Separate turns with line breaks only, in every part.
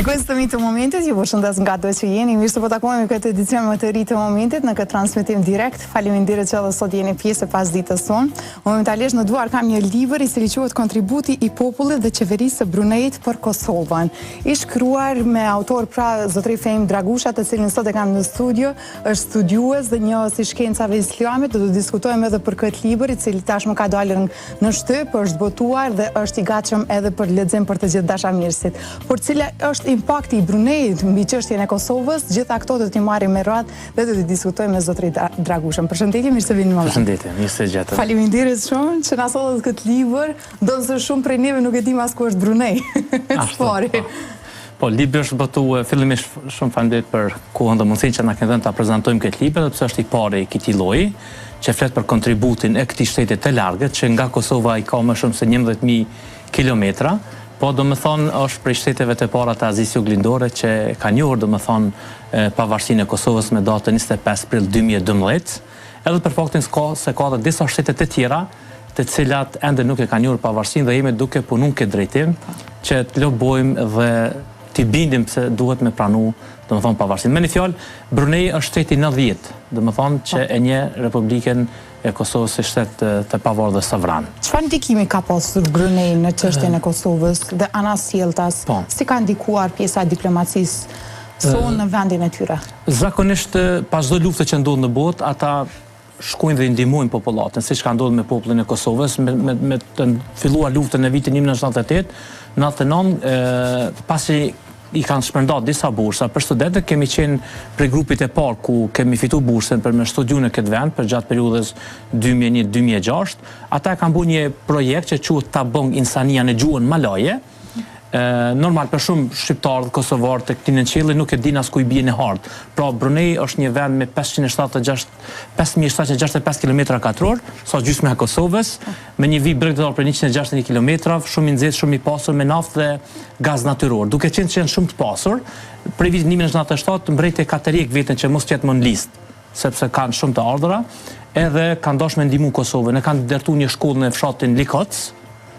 Shikues të mi të momentit, ju përshëndes nga do që jeni. Mirë se po takohemi këtë edicion më të ri të momentit në këtë transmetim direkt. Faleminderit që edhe sot jeni pjesë e pasditës tonë. Momentalisht në duar kam një libër i cili quhet Kontributi i popullit dhe qeverisë së Bruneit për Kosovën. I shkruar me autor pra zotëri Fehim Dragusha, të cilin sot e kam në studio, është studiues dhe një si shkencave islamit. Do të diskutojmë edhe për këtë libër, i cili tashmë ka dalur në shtyp, është botuar dhe është i gatshëm edhe për lexim për të gjithë dashamirësit. Por cila është impakti i Bruneit mbi çështjen e Kosovës, gjitha këto do t'i marrim me radhë dhe do të diskutojmë me zotrin Dragushën. Përshëndetje, mirë se vini më.
Përshëndetje, mirë se gjatëm.
Faleminderit shumë që na sollet këtë libër, ndonse shumë prej neve nuk e dim as ku është Brunei.
Po, libri është botuar fillimisht shumë faleminderit për kohën dhe mundësinë që na keni dhënë ta prezantojmë këtë libër, sepse është i pari i këtij lloji, që flet për kontributin e këtij shteti të largët, që nga Kosova i ka më shumë se 11.000 kilometra. Po, do më thonë, është prej shteteve të para të Azisë Juglindore që ka njohur, do më thonë, pavarësinë e Kosovës me datën 25 prill 2012, edhe për faktin se ka dhe disa shtete të tjera, të cilat ende nuk e ka njohur pavarësinë dhe jemi duke punuar këtë drejtim, që të lobojmë dhe t'i bindim se duhet me pranu, do më thonë, pavarësinë. Me një fjalë, Brunei është shteti 90, do më thonë, që e një Republikën e Kosovës si shtet të pavarur dhe sovran.
Çfarë ndikimi ka pasur Brunei në çështjen e Kosovës dhe anasjelltas? Si ka ndikuar pjesa e diplomacisë sonë në vendin e tyre?
Zakonisht pas çdo lufte që ndodh në botë, ata shkojnë dhe i ndihmojnë popullatën, siç ka ndodhur me popullin e Kosovës, me të filluar luftën në vitin 1998, 99, pasi i kanë shpërndarë disa bursa për studentët, kemi qenë prej grupit e parë ku kemi fitu bursën për me studiu në këtë vend për gjatë periudhës 2001-2006. Ata kanë bërë një projekt që quhet Tabong Insania në gjuhën malaje. Normal për shumë shqiptarë dhe kosovarë të këtij nënqelli nuk e din as ku i bie në hartë. Pra Brunei është një vend me 5.765 km², sa gjysmë e Kosovës, me një vijë bregdetar për 161 km, shumë i nxehtë, shumë i pasur me naftë dhe gaz natyror. Duke qenë që janë shumë të pasur, prej vitit 1997 mbreti ka të rjek veten që mos jetë më në listë, sepse kanë shumë të ardhura, edhe kanë dashur me ndihmu Kosovën. Ne kanë ndërtuar një shkollë në fshatin Likoc.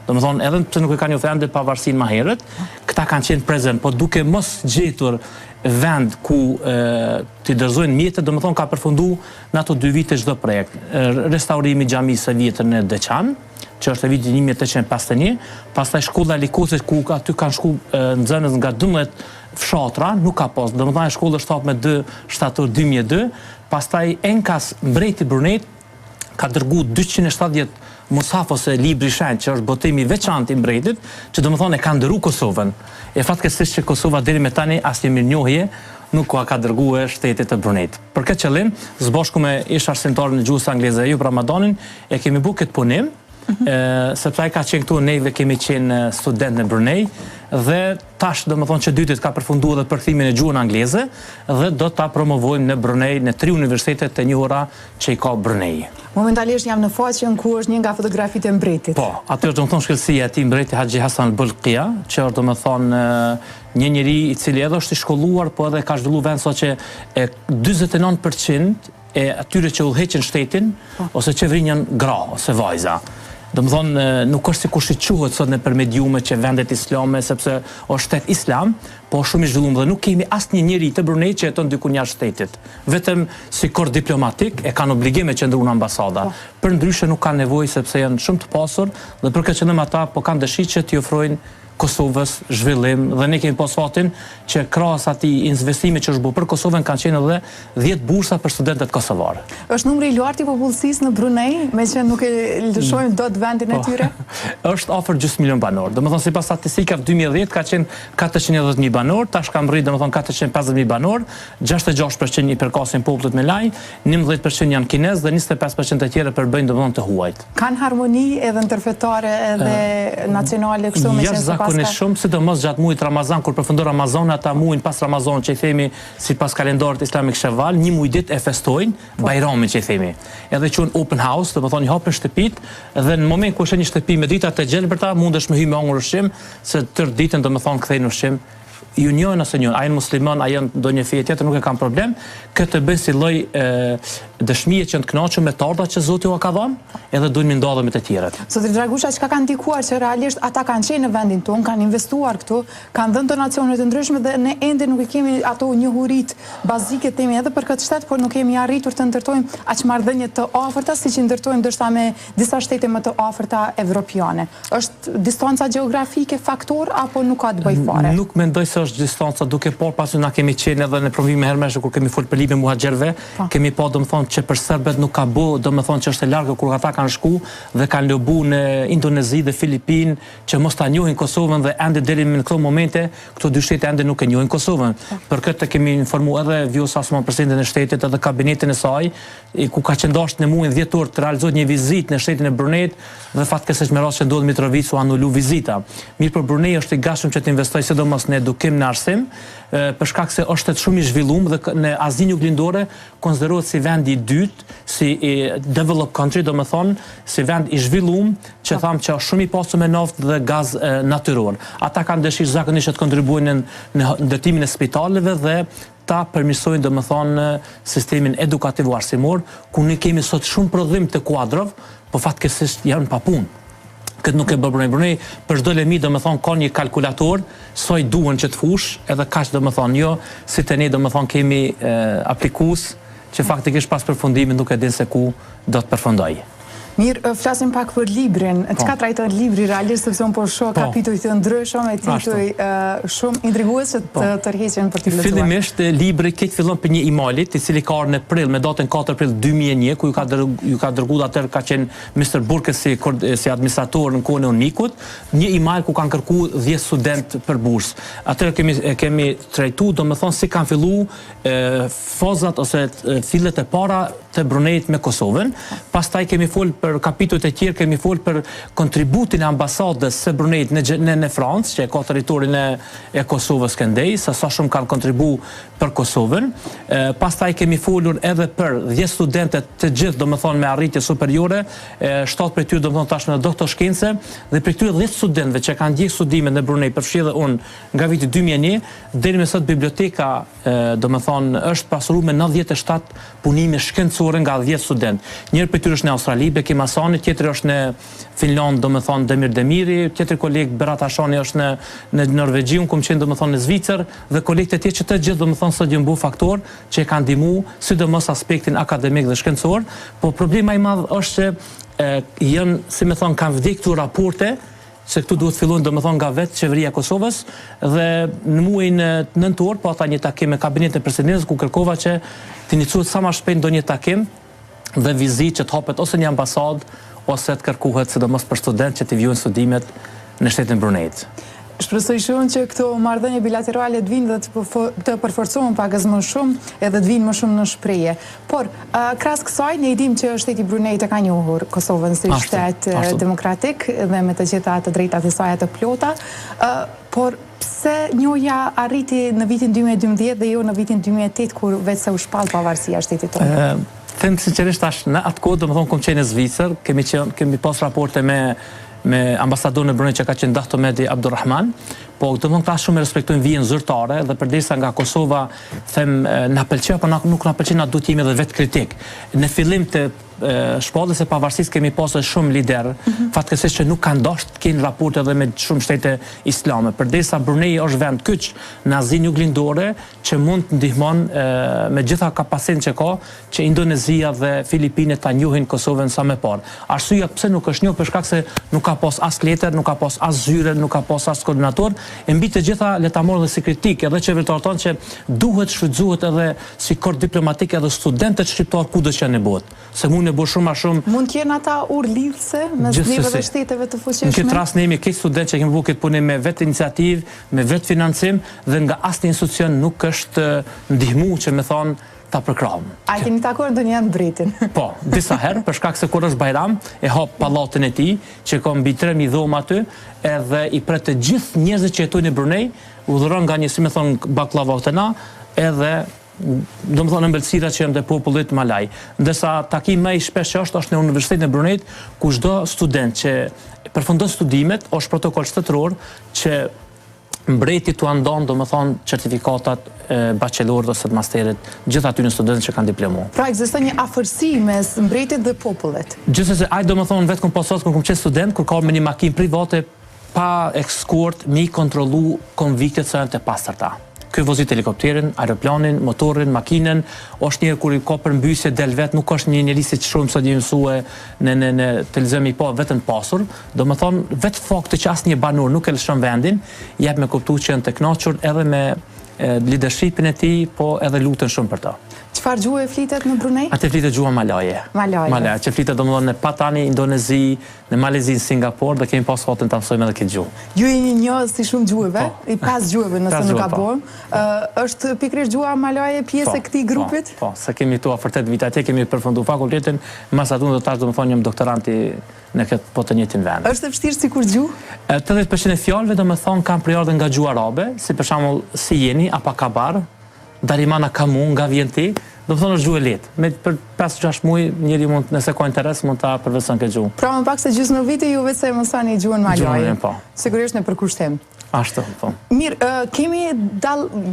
Do më thonë, edhe pëse nuk e ka një ofende pavarësinë ma herët, këta kanë qenë prezent, po duke mos gjetur vend ku t'i dërzojnë mjetët, do më thonë ka përfundu në ato 2 vite çdo projekt. Restaurimi xhamisë së vjetër në Deçan, që është e vitit 1851, pastaj shkolla Likocit ku aty kanë shku nxënës nga 12 fshatra, nuk ka pas, do më thonë shkolla është hap me 2 shtator 2002, pastaj Enkas, mbreti Bruneit, ka dërgu 270 Musaf ose libri shenjtë që është botimi veçantë i mbretit, që do më thonë e ka ndëru Kosovën. E fatkeqësisht që Kosova deri me tani asnjë mirënjohje nuk ka dërguar shtetit të Bruneit. Për këtë qëllim, së bashku me ish arsimtar në gjuhën angleze Ayub Ramadanin, e kemi bërë këtë punim, sepse ai ka qenë këtu, neve kemi qenë student në Brunei, dhe tash do më thonë që dytit ka përfunduar dhe përkthimin e gjuhën angleze dhe do ta promovojmë në Brunei në 3 universitetet të njohura që i ka Brunei.
Momentalisht jam në faqen ku është një nga fotografitë e mbretit.
Po, aty është do më thonë shkëlqësia e tij mbreti Haxhi Hasan al-Bolkia, që është do më thonë një njeri i cili edhe është i shkolluar, po edhe ka zhvilluar vend sa që 49% e atyre që udhëheqin shtetin ose qeverinë janë gra ose vajza. Do më thonë, nuk është si kush i quhet sot në përmediume që vendet islame, sepse është shtet islam, po shumë i zhvilluar dhe nuk kemi asnjë njeri të Bruneit që jeton diku jashtë shtetit. Vetëm si kor diplomatik e kanë obligim me qëndru në ambasada. Për ndryshe nuk kanë nevojë sepse janë shumë të pasur dhe për këtë qëllim ata po kanë dëshirë që t'i ofrojnë Kosovës zhvillim dhe ne kemi pas fatin që krahas atij investimi që është bërë për Kosovën kanë qenë edhe 10 bursa për studentët kosovarë.
Është numri i lartë i popullsisë në Brunei, meqenëse nuk e lëshojnë dot vendin e tyre?
Është afër gjysmë milion banor. Domethënë sipas statistikave 2010 ka qenë 410.000 banor, tash ka rritur domethënë 450.000 banor, 66% i përkasin popullit me laj, 11% janë kinezë dhe 25% e tjerë përbëjnë domethënë të huajt.
Kanë harmoni edhe ndërfetare edhe nacionale kështu me
Zakonisht shumë, sidomos gjatë muajit Ramazan, kur përfundon Ramazani, ata muajin pas Ramazanit që i themi sipas kalendarit islamik Sheval, një muaj ditë e festojnë Bajramin që i themi. Edhe quhen open house, do të thonë hapën shtëpitë dhe në moment kur është një shtëpi me drita të gjelbërta, mundesh me hyj me hëngur ushqim, se tërë ditën do të thonë kthejnë ushqim ju njohin ose njën, a janë musliman, a janë ndonjë fe tjetër, nuk e kam problem, këtë bëjnë si lloj dëshmie që të kënaqur me të ardhat që Zoti u ka dhënë, edhe duhen mi ndodhe me të tjerët.
Zoti Dragusha, çka ka ndikuar që realisht ata kanë qenë në vendin tonë, kanë investuar këtu, kanë dhënë donacione të ndryshme dhe ne ende nuk e kemi ato njohuritë bazike themi edhe për këtë shtet, por nuk kemi arritur të ndërtojmë aq marrëdhënie të afërta siç i ndërtojmë ndoshta me disa shtete më të afërta evropiane. Është distanca gjeografike faktor apo nuk ka të bëjë fare?
Nuk mendoj se është distanca, duke pasi na kemi qenë edhe në provime hermeshme kur kemi folur për Libën muhaxherëve, kemi domethënë që për serbët nuk ka bë, domethënë që është e largë kur ata kanë shku dhe kanë lobu në Indonezi dhe Filipinë që mos ta njohin Kosovën dhe ende deri në këto momente këto dy shtete ende nuk e njohin Kosovën. Për këtë kemi informuar edhe Vjosa Osman, presidentin e shtetit, edhe kabinetin e saj, ku ka qendosur në muajin dhjetor të realizohet një vizitë në shtetin e Brunejt dhe fatkeqësisht me rast që ndodhi Mitrovica u anulu vizita. Mirë, për Brunei është i gatshëm që të investojë sidomos në edukim, në arsim, për shkak se është shtet shumë i zhvilluar dhe në Azinë Juglindore konsiderohet si vendi i dytë, si developed country, domethënë si vend i zhvilluar që thamë që është shumë i pasur me naftë dhe gaz natyror. Ata kanë dëshirë zakonisht të kontribuojnë në ndërtimin e spitaleve dhe ta përmirësojnë domethënë sistemin edukativ arsimor, ku ne kemi sot shumë prodhim të kuadrov, po fatkeqësisht janë pa punë. Këtë nuk e bë Brunei, për çdo lemi domethënë ka një kalkulator, sa i duhen që të fush, edhe kaq domethënë jo, si të ne domethënë kemi aplikues që faktikisht pas përfundimit nuk e din se ku do të përfundojë.
Mirë, flasim pak për librin. Çka trajton libri realisht, sepse unë po shoh kapituj të ndryshëm e tituj shumë intrigues që të tërheqen për të lexuar.
Fillimisht libri këtë fillon për një emailit, i cili ka ardhur në prill me datën 4 prill 2001, ku ju ka dërguar atëherë ka qenë Mr. Burke si administrator në kohën e Unikut, një email ku kanë kërkuar 10 student për bursë. Atëherë kemi trajtuar domethënë si kanë filluar fazat ose fillet e para të Bruneit me Kosovën. Pastaj kemi fol për kapitujt e tjerë, kemi fol për kontributin e ambasadës së Bruneit në Francë, që e ka territorin e Kosovës këndej, sa shumë kanë kontribuar për Kosovën. Pastaj kemi folur edhe për 10 studentë të gjithë, domethënë me arritje superiore, 7 prej tyre domethënë tashmë në doktor shkencë, dhe për këtyre 10 studentëve që kanë ndjekur studimet në Brunei, përfshirë dhe unë nga viti 2001 deri më sot, biblioteka domethënë është pasuruar me 97 punime shkencore nga 10 studentë. Njëri prej tyre është në Australi, Bekim Asani, tjetri është në Finland, domethënë Demir Demiri, tjetri koleg Berat Ashani është në Norvegji, unë kam qenë domethënë në Zvicër, dhe kolegët e tjerë që të gjithë domethënë sot janë bu faktor që e kanë ndihmuar sidomos aspektin akademik dhe shkencor, po problemi më i madh është që janë, si më thon, kanë vdekur këtu raporte, se këtu duhet fillojnë domethënë nga vetë qeveria e Kosovës, dhe në muajin nëntor po ata një takim me kabinetin e presidentit ku kërkova që të iniciohet sa më shpejt ndonjë takim dhe vizitë që të hapet ose një ambasadë ose të kërkohet sidomos për studentë që të vijojnë studimet në shtetin Bruneit.
Shpresoj shumë që këto marrëdhënie bilaterale të vinë dhe të përforcohen pak më shumë edhe të vinë më shumë në shprehje. Por krahas kësaj ne i dim që shteti Bruneit e ka njohur Kosovën si shtet demokratik dhe me të gjitha të drejtat e saj të plota, por pse njohja arriti në vitin 2012 dhe jo në vitin 2008 kur vetë se u shpall pavarësia e shtetit tonë?
Them sinqerisht tash në atë kohë domethënë kom qenë në Zvicër, kemi pas raporte me ambasadorin e Bruneit që ka qenë Dahtomedi Abdurrahman, po domethënë ta shumë respektojnë vijën zyrtare dhe përdesa nga Kosova them na pëlqeu, po nuk na pëlqen, na duhet jemi edhe vetë kritik. Në fillim të shpalljes së pavarësisë kemi pasur shumë lider, fatkeqësisht që nuk kanë dashur të kenë raporte edhe me shumë shtete islame. Përdesa Brunei është vend kyç në Azinë Juglindore që mund të ndihmon me gjitha kapacitetin që ka që Indonezia dhe Filipinet ta njohin Kosovën sa më parë. Arsyeja pse nuk është njohur për shkak se nuk ka pas as letër, nuk ka pas as zyre, nuk ka pas as koordinator. E mbi të gjitha le ta marrë dhe si kritikë edhe qeveritarët tonë që duhet shfrytëzohet edhe si kord diplomatik edhe studentët shqiptar kudo që janë në botë. Se mund të bëj shumë
mund të jenë ata urlidhse mes neve dhe shteteve të fuqishme.
Në këtë rast ne jemi këtë studentë që kemi bërë këtë punim me vetë iniciativë, me vetë financim dhe nga asnjë institucion nuk është ndihmuar që më thon ta përkrahum.
A keni takuar ndonjëherë në Britin?
Po, disa herë, për shkak se kur është Bajram, e hap pallatin e tij, që ka mbi 3000 dhomë aty, edhe i pret të gjithë njerëzit që jetojnë në Brunei, udhëron nga një, si më thon, baklava otena, edhe domethënë ëmbëlsira që janë të popullit malaj. Ndërsa takimi më i shpesh është në Universitetin e Bruneit, ku çdo student që përfundon studimet është protokoll shtetëror që mbreti tu andon, do më thonë, certifikatat bachelorit ose të masterit, gjithë aty në studentë që kanë diplomu.
Pra ekziston një afërsi mes mbretit dhe popullit.
Gjithsesi, ai do më thonë vetë kur kom qenë student, kur ka me një makinë private pa ekskurt mi kontrollu konviktet se janë të pastërta. Ky vozit helikopterin, aeroplanin, motorin, makinën, është një kur i ka përmbysje del vet, nuk është një njerëz që shumë sot jemi mësue në televizion po vetëm pasur, do më thonë vetë fakti që asnjë banor nuk e lëshon vendin, jep me kuptuar që janë të kënaqur edhe me leadershipin e tij, po edhe lutën shumë për ta.
Çfarë gjuhë e flitet në Brunei?
Atë flitet gjuha malaje. Malaje, që flitet domethënë në Patani, Indonezi, në Malezi, Singapur, dhe kemi pas fatin ta mësojmë edhe këtë gjuhë.
Ju jeni një si shumë gjuhëve, i 5 gjuhëve nëse nuk gaboj. Është pikërisht gjuha malaje pjesë e këtij grupit?
Po, se kemi tu afër 8 vite atje, kemi përfunduar fakultetin, mas aty do tash domethënë jam doktoranti në këtë po të njëjtin vend.
Është e vështirë sikur gjuhë?
80% e fjalëve domethënë kanë përardhur nga gjuha arabe, si për shembull si jeni apo kabar, darimana kamu nga vjen ti, do të thonë është gjuhë e lehtë. Me për 5-6 muaj njëri mund nëse ka interes mund ta përveson këtë gjuhë.
Pra më pak se gjysmë vite ju vetë se mësoni gjuhën malaje.
Po.
Sigurisht në përkushtim.
Ashtu, po.
Mirë, kemi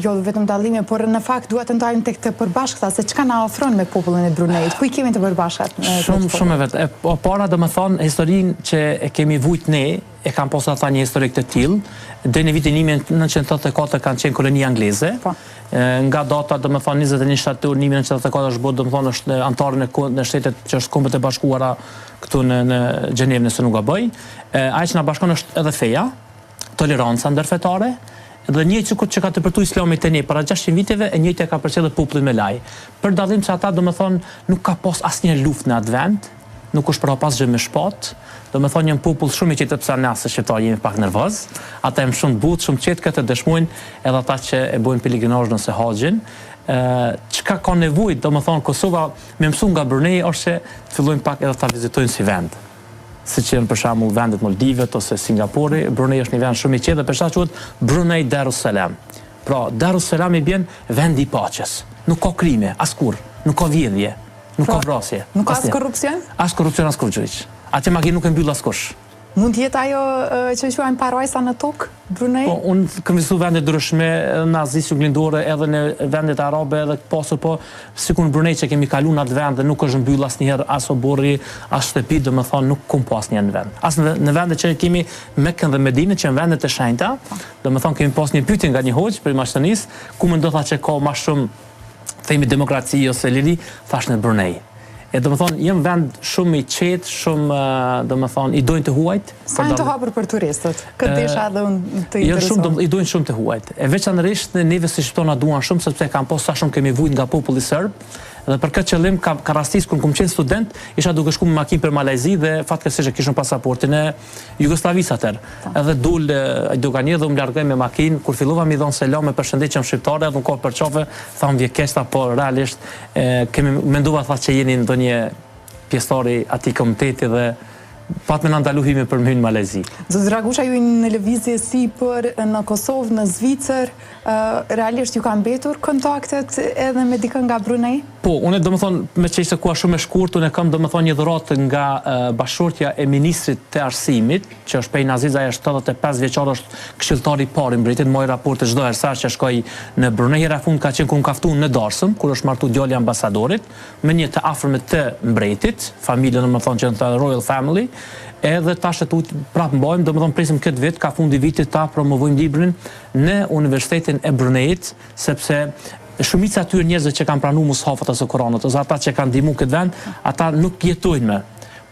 jo vetëm dallime, por në fakt dua të ndajmë tek të përbashkëta se çka na ofron me popullin e Bruneit. Ku i kemi të përbashkët?
Shumë vetë. Para domethënë historinë që e kemi vujt ne, e kanë posur ata një histori të tillë, deri në vitin 1984 kanë qenë koloni angleze. Po. Nga data domethënë 21 shtator 1984 është bërë domethënë është anëtare në shtetet që është Kombet e Bashkuara këtu në Gjenevë nëse nuk gaboj. Ajo që na bashkon është edhe feja, toleranca ndërfetare, dhe njëjtë që ka të përtu Islami te ne para 600 viteve, e njëjtë e ka përcjellë populli me laj. Për dallim se ata domethënë nuk ka pas asnjë luftë në atë vend, nuk është pra pas gjë me shpat. Domethënë një popull shumë i qetë pse ne as shqiptar jemi pak nervoz. Ata janë shumë butë, shumë qetë këtë dëshmojnë edhe ata që e bojnë peligrinazh nëse haxhin. Çka ka nevojë domethënë Kosova me mësu nga Brunei është se të fillojnë pak edhe ta vizitojnë si vend. Siç janë për shembull vendet Maldivet ose Singapuri, Brunei është një vend shumë i qetë dhe për shkak quhet Brunei Darussalam. Pra Darussalam i bën vendi i paqes. Nuk ka krime, askurr, nuk ka vjedhje, nuk ka vrasje.
Nuk ka as korrupsion?
As korrupsion, as kurrë. Atë makinë nuk e mbyll askush.
Mund të jetë ajo që quajmë parajsa në tokë, Brunei?
Po, unë kam vizitu vende ndryshme në Aziz Juglindore, edhe në vendet arabe edhe pasur, po sikur në Brunei që kemi kaluar në atë vend dhe nuk është mbyll asnjëherë as oborri, as shtëpi, domethënë nuk kum pas asnjë në vend. As në vendet që kemi Mekën dhe Medinë, që janë vendet e shenjta, domethënë kemi pas një pyetje nga një hoxh për mashtronis, ku mendon tha që ka më shumë themi demokraci ose liri, thash në Brunei. E domethënë jam vend shumë i qetë, shumë domethënë i dojnë të huajt.
Sa janë të hapur për turistët? Këtë desha edhe unë të intereson.
I dojnë shumë të huajt. E veçanërisht neve si shqiptarë na duan shumë sepse kanë pas sa shumë kemi vujt nga populli serb. Dhe për këtë qëllim ka rastis kur kam qenë student, isha duke shku me makinë për Malezi dhe fatkeqësisht e kishim pasaportin e Jugosllavisë atëherë. Edhe dul dogani dhe u largoj me makinë, kur fillova mi dhon selam me përshëndetjem shqiptare, edhe unë për çofe, tham vje kesta, po realisht kemi menduar tha që jeni ndonjë pjesëtori atij komiteti dhe pat me na ndaluhemi për hyn Malezi.
Zot Dragusha ju në lëvizje sipër në Kosovë, në Zvicër, realisht ju kanë mbetur kontaktet edhe me dikën nga Brunei?
Po, unë domethënë me çështje ku shumë e shkurt, unë kam domethënë një dhuratë nga bashkëshortja e ministrit të arsimit, që është Pejn Aziz, ai është 75 vjeçar, është këshilltari i parë i mbretit, moj raporte çdo herë sa që shkoj në Brunei. Hera fund ka qenë kur kaftuar në Darsëm, kur është martu djali ambasadorit, me një të afërmë të mbretit, familjen domethënë që është Royal Family. Edhe tash prapë mbajmë, domethënë presim këtë vit, ka fundi vitit ta promovojmë librin në Universitetin e Bruneit, sepse shumica e atyre njerëzve që kanë pranuar mushafat ose Kuranët, ose ata që kanë ndihmuar këtë vend, ata nuk jetojnë më.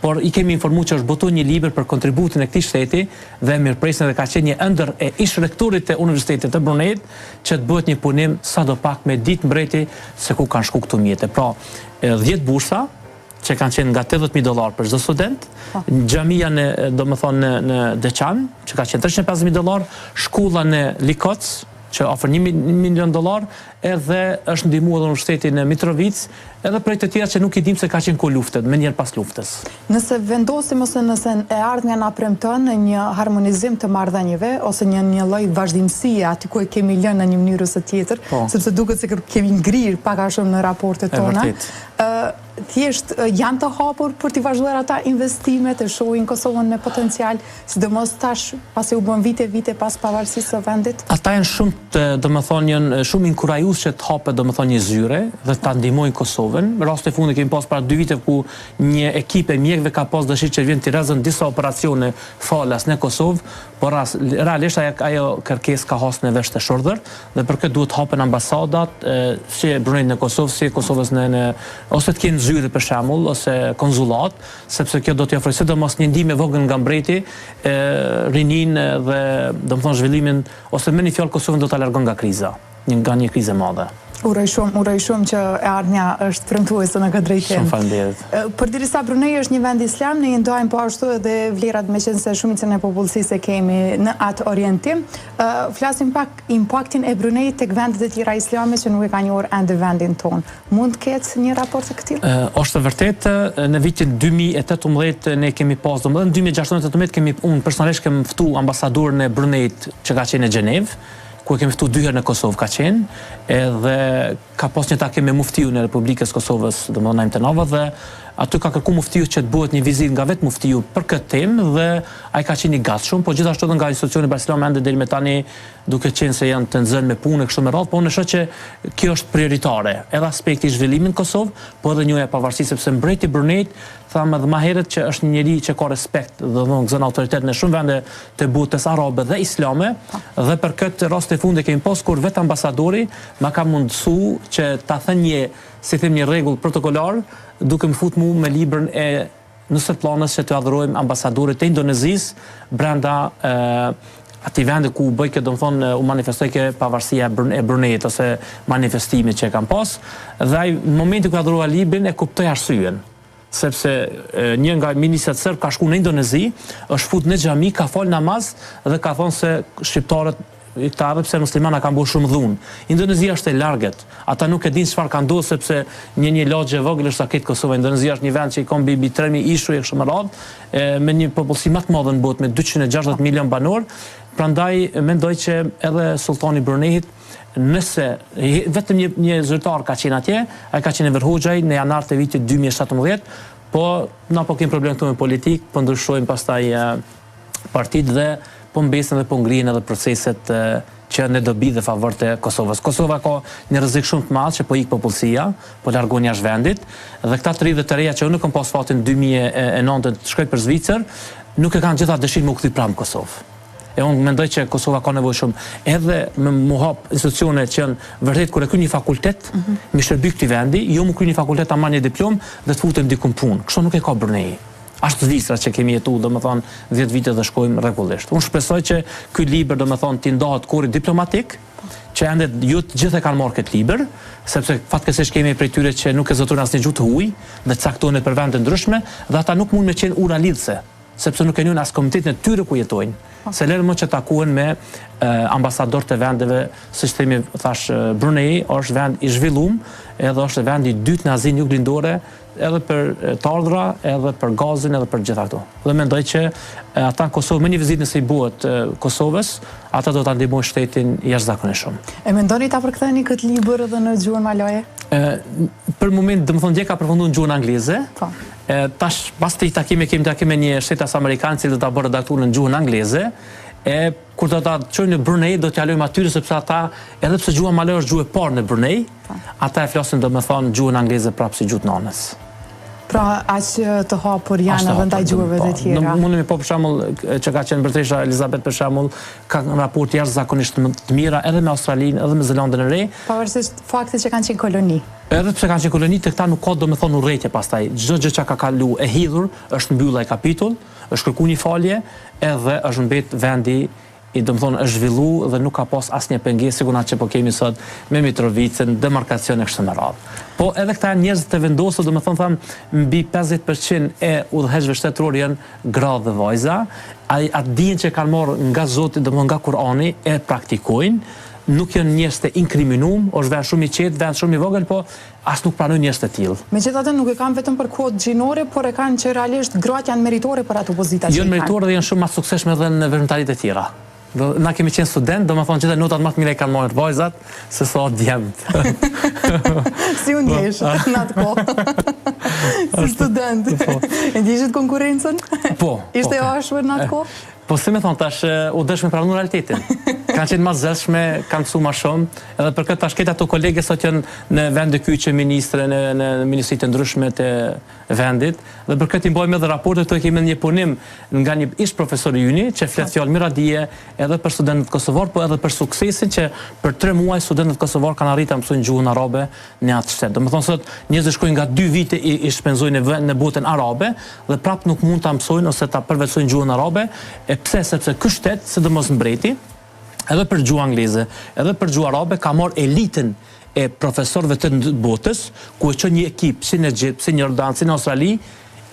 Por i kemi informuar që është botuar një libër për kontributin e këtij shteti dhe mirëpresin dhe ka qenë një ëndër e ish rektorit të Universitetit të Bruneit që të bëhet një punim sadopak me ditë mbreti se ku kanë shku këtu mjete. Pra, 10 bursa që kanë qenë nga $80,000 për çdo student, xhamia në Deçan, që ka qenë $350,000, shkolla në Likoc, që ofër $1 milion, edhe është ndihmuar edhe Universiteti në Mitrovic edhe projekt të tjera që nuk I dim se ka qenë ku luftet, me njerë pas luftës.
Nëse vendosim ose nëse e ardhmja na premton në një harmonizim të marrëdhënieve ose një lloj vazhdimësie aty ku e kemi lënë në një mënyrë ose tjetër, sepse duket se kemi ngrirë pak a shumë në raportet tona. Thjesht janë të hapur për t'i vazhduar ata investimet e shohin Kosovën me potencial, sidomos tash pasi u bën vite pas pavarësisë së vendit.
Ata janë shumë inkurajues që të hapet një zyre dhe ta ndihmojnë Kosovën. Rast e fundit kemi pas para 2 vite ku një ekip e mjekëve ka pas dëshirë që vjen të realizojnë disa operacione falas në Kosovë, por realisht ajo kërkesë ka hasur në vesh të shordhër dhe për këtë duhet hapen ambasadat si Brunejt në Kosovë, si Kosovës në ose të kenë zyre për shembull ose konsullat, sepse kjo do t'i ofrojë sidomos një ndihmë vogël nga mbreti, rinin dhe domethënë zhvillimin ose me një fjalë Kosovën do ta largon nga kriza, nga një krizë e madhe.
Uroj shumë që e ardhmja është premtuese në këtë drejtim.
Shumë faleminderit.
Përderisa Brunei është një vend islam, ne ndajmë po ashtu edhe vlerat meqense shumicën e popullsisë e kemi në atë orientim. Flasim pak impaktin e Bruneit tek vendet e tjera islame që nuk e kanë njohur ende vendin ton. Mund të ketë një raport të këtillë?
Është vërtet, në vitin 2018 ne kemi pas, domethënë 2016-18 kemi unë personalisht kem ftuar ambasadorin e Bruneit që ka qenë në Gjenevë, ku e kemi ftuar 2 herë në Kosovë ka qenë, edhe ka pas një takim me muftiun e Republikës Kosovës, domethënë Naim Tenava, dhe aty ka kërkuar muftiu që të bëhet një vizitë nga vetë muftiu për këtë temë dhe ai ka qenë I gatshëm, po gjithashtu edhe nga institucioni Barcelona ende deri me tani duke qenë se janë të nxënë me punë kështu me radhë, po unë shoh që kjo është prioritare, edhe aspekti I zhvillimit në Kosovë, po edhe njëja pavarësisë sepse mbreti I Bruneit thamë edhe më herët që është një njeri që ka respekt dhe gëzon autoritet në shumë vende të botës arabe dhe islame, dhe për këtë rast e fundit kemi pas kur vetë ambasadori ma ka mundësu që ta thënë një rregull protokolar, duke më fut mu me librën e nëse planës që të adhurojmë ambasadorit të Indonezisë brenda ati vende ku bëjke domethënë u manifestojke pavarësia e Bruneit ose manifestimit që e kam pas, dhe ai në momentin ku adhurova librin e kuptoi arsyeën. Sepse një nga ministrat serb ka shku në Indonezi, është fut në xhami, ka fal namaz dhe ka thonë se shqiptarët këta pse muslimana kanë bërë shumë dhunë. Indonezia është e largët. Ata nuk e dinë çfarë ka ndodhur sepse një lagje e vogël është saket Kosova. Indonezia është një vend që I ka mbi 3000 ishuj e kështu me radhë, me një popullsi më të madh në botë me 260 milion banor. Prandaj mendoj që edhe sultani I Bruneit, nëse vetëm një zyrtar ka qenë atje, ai ka qenë Verhoxhaj në janar të vitit 2017, po na po kemi problem këtu me politik, po ndryshojmë pastaj partitë dhe po mbesen dhe po ngrihen edhe proceset që në dobi dhe favor të Kosovës. Kosova ka një rrezik shumë të madh që po ik popullsia, po largon jashtë vendit, dhe këta 30 të reja që unë kam pas fatin 2009 të shkoj për Zvicër, nuk e kanë gjitha dëshirë me u kthy pranë Kosovë. E unë mendoj që Kosova ka nevojë shumë edhe me mu hap institucione që janë vërtet kur e kryen një fakultet, mi shërby këtij vendi, jo mu kryen një fakultet ta marrë një diplomë dhe të futem diku në punë. Kështu nuk e ka Brunei. Ashtë Zvicra që kemi jetu, domethënë 10 vite dhe shkojmë rregullisht. Unë shpresoj që ky libër domethënë t'i ndahet kurri diplomatik, që ende ju të gjithë e kanë marrë këtë libër, sepse fatkeqësisht kemi prej tyre që nuk e zotojnë asnjë gjuhë të huaj dhe caktohen për vende ndryshme dhe ata nuk mund me qenë ura lidhse, sepse nuk e njohin as komitetin e tyre ku jetojnë. Se lërë më që takuhen me ambasador të vendeve, sistemi thash Brunei është vend I zhvilluar, edhe është vend I dytë në Azinë Juglindore, edhe për të ardhra, edhe për gazin, edhe për gjitha këto. Dhe mendoj që ata në Kosovë, me një vizitë nëse I buhet Kosovës, ata do ta ndihmojnë shtetin jashtëzakonisht shumë.
E mendoni ta përktheni këtë libër edhe në gjuhën malaje?
Për moment, domethënë dje ka përfunduar në gjuhën angleze. Tash pas të takime kemi takime një shtetas amerikan që do ta bëjë redakturën në gjuhën angleze. Kur do ta çojnë në Brunei do t'ja lojmë atyre sepse ata, edhe pse gjuha malaje është gjuhë e parë në Brunei, ata e flasin domethënë gjuhën angleze prapë si gjuhë nënës.
Pra aq të hapur janë edhe ndaj gjuhëve të tjera.
Mundemi po për shembull që ka qenë mbretëresha Elizabeth për shembull, ka raport jashtëzakonisht të mira edhe me Australinë, edhe me Zelandën e Re.
Pavarësisht faktit që kanë qenë koloni.
Edhe pse kanë qenë koloni, tek ta nuk ka domethënë urrëtie pastaj. Çdo gjë që ka kalu e hidhur është mbyllur ai kapitull, është kërkuar një falje, edhe është mbet vendi I domethënë është zhvillu dhe nuk ka pas asnjë pengesë sikur që po kemi sot me Mitrovicën, demarkacione kështu me radhë. Po edhe këta njerëz të vendosur, domethënë tham mbi 50% e udhëheqësve shtetëror janë gra dhe vajza, atë dijen që kanë marrë nga Zoti, domethënë nga Kurani, e praktikojnë. nuk janë njerëz të inkriminum, është vend shumë i qetë, vend shumë i vogël, po as nuk pranojnë njerëz të tillë.
Megjithatë nuk e kanë vetëm për kohë gjinore, por e kanë që realisht gratë janë meritore për ato pozita që
janë meritore dhe janë shumë më të suksesshme edhe në veprimtaritë e tjera. Na kemi qenë student, do më thonë që dhe notat më të mira i kanë marrë vajzat, se sa djemët.
Si unë ndjesh në atë kohë? Si student. E ndjeshit konkurencën?
Po.
Ishte e ashpër në atë kohë?
Po si me thonë, tash u dëshme pranu realitetin. Kanë qenë ma zëshme, kanë mësu ma shumë, edhe për këtë tash ketë ato kolege sot janë në vend e kyqe ministre, në ministritë ndryshme të vendit, dhe për këtë i mbojmë edhe raporte, të kemi një punim nga një ish profesor i uni, që flet fjallë miradije edhe për studentët kosovar, po edhe për suksesin që për 3 muaj studentët kosovar kanë arritë të mësojnë gjuhën arabe në atë shtetë. Do më thonë sot njerëzit shkojnë nga 2 vite i shpenzojnë në botën arabe dhe prap nuk mund ta mësojnë ose ta përvetsojnë gjuhën arabe. Pse? Sepse ky shtet, sidomos mbreti, edhe për gjuhë angleze, edhe për gjuhë arabe, ka marrë elitën e profesorëve të botës, ku e që një ekip, si në Egjipt, si në Jordan, si në Australi,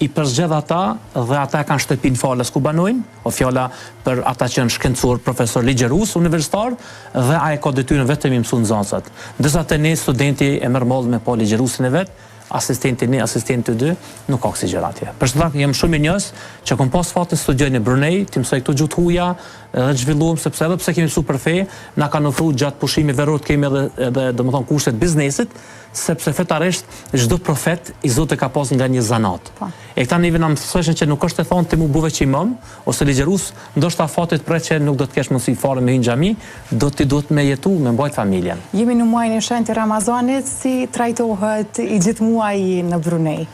i përzgjedh ata dhe ata kanë shtëpinë falës ku banojnë, o fjala për ata që janë shkencor, profesor ligjerus, universitar, dhe ai ka detyrën vetëm i mësu nxënësat. Ndërsa te ne studenti e merr mollë me pa ligjerusin e vet, asistenti 1, asistenti 2, nuk ka oksigeratje. Për shkak jam shumë i njohës që kam pas fatin studioj në Brunei, ti mësoj këtu gjuhë huja, edhe zhvilluam sepse edhe pse kemi mësuar për fe, na kanë ofruar gjatë pushimit verrot kemi edhe domethënë kushtet biznesit, sepse fetarisht çdo profet i Zotit ka pas nga një zanat. E këta neve na mësojnë që nuk është të thonë ti mu buve që imam ose ligjerus, ndoshta fatit për që nuk do të kesh mundësi fare me hyrë xhami, duhet me jetu, me mbajt familjen.
Jemi në muajin e shenjtë të Ramazanit, si trajtohet i gjithë muaji në Brunei?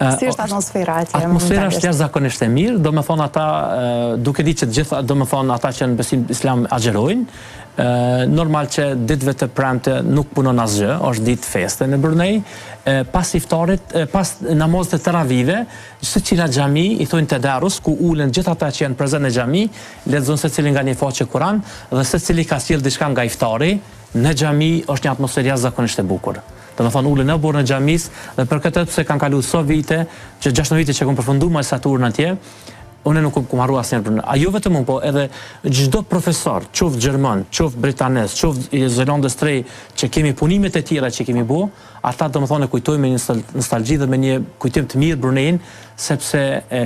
Si është atmosfera atje?
Atmosfera është jashtëzakonisht e mirë, do me thonë ata, duke di që të gjitha, do me thonë ata që në besim islam agjerojnë, normal që ditëve të premte nuk punon asgjë, është ditë feste në Brunei, pas iftarit, pas namazit të teravive, secila xhami i thonë tedarus, ku ulen gjithë ata që janë prezent në xhami, lexojnë secili nga një faqe Kur'an dhe secili ka sjell diçka nga iftari, në xhami është një atmosferë jashtëzakonisht e bukur. Do të thonë ulen në borën e xhamis dhe për këtë pse kanë kaluar so vite, që 16 vite që kam përfunduar magjistraturën atje, unë nuk kam harruar asnjëherë Brunei. Jo vetëm unë, po edhe çdo profesor, qoftë gjerman, qoftë britanes, qoftë i Zelandës tre, që kemi punimet e tjera që kemi bu, ata domethënë kujtojmë me një nostalgji dhe me një kujtim të mirë Brunein, sepse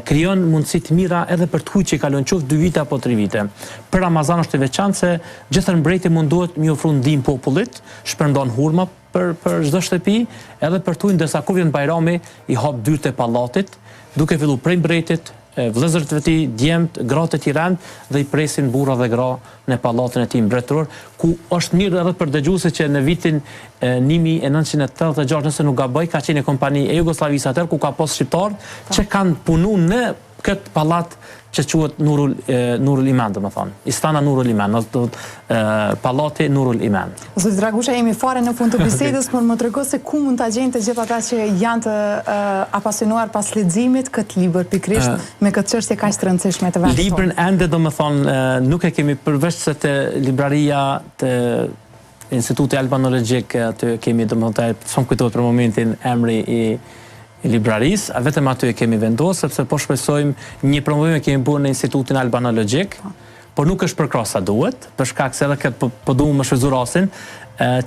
krijon mundësi të mira edhe për të huaj që kalojnë qoftë 2 vite apo 3 vite. Për Ramazan është e veçantë se gjithë mbreti mundohet më ofron ndihmë popullit, shpërndon hurma për çdo shtëpi, edhe për të ndërsa kur vjen Bajrami i hap dyert e pallatit, duke filluar prej mbretit, vëllezërit e tij, djemt, gratë e Tiranë dhe i presin burra dhe gra në pallatin e tij mbretëror, ku është mirë edhe për dëgjuesit që në vitin 1986, nëse nuk gaboj, ka qenë kompani e Jugosllavisë atëherë ku ka pas shqiptar që kanë punuar në këtë pallat që quhet Nurul Iman, domethënë. Istana Nurul Iman, pallati Nurul Iman.
Zoti Dragusha, jemi fare në fund të bisedës, por më trego se ku mund ta gjejnë të gjithë ata që janë të apasionuar pas leximit këtë libër pikërisht me këtë çështje kaq të rëndësishme të vendit.
Librin ende domethënë nuk e kemi përveç se te libraria të Instituti Albanologjik, aty kemi domethënë shumë kujtohet për momentin emri i libraris, vetëm aty e kemi vendosur, sepse po shpresojmë një promovim e kemi bërë në Institutin Albanologjik, por nuk është përkrah sa duhet, për shkak se edhe këtë po duam më shfrytëzoj rastin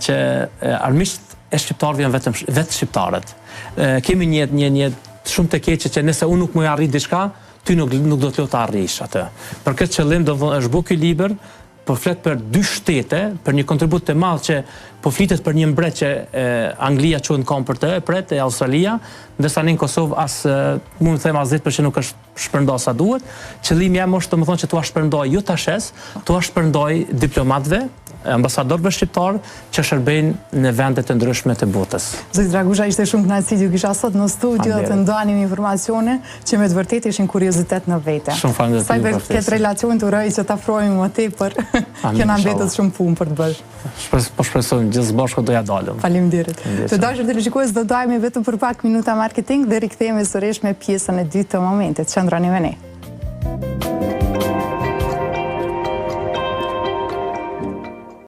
që armiqt e shqiptarëve janë vetë shqiptarët. Kemi një shumë të keqe që nëse unë nuk më arrit diçka, ty nuk do të lë të arrish atë. Për këtë qëllim do është bërë ky libër, po flet për 2 shtete, për një kontribut të madh që po flitet për një mbret që Anglia quhen kam për të, pret e Australia, ndërsa në Kosovë as mund të them as 10% nuk është shpërndar sa duhet. Qëllimi jam është domethënë që t'ua shpërndoj jo tashes, t'ua shpërndoj diplomatëve, ambasadorëve shqiptar që shërbejnë në vende të ndryshme të botës.
Zoti Dragusha, ishte shumë kënaqësi t'ju kisha sot në studio dhe të ndanim informacione që me të vërtetë ishin kuriozitet në vete.
Shumë faleminderit.
Sa i përket këtë relacion të uroj që ta afrohemi më tepër, që na mbetet shumë punë për të bërë.
Po shpresojmë gjithë bashkë do ja dalëm.
Faleminderit. Të dashur televizionistët, do dajmë vetëm për pak minuta marketing dhe rikthehemi sërish me pjesën e dytë të momentit. Qëndroni me ne.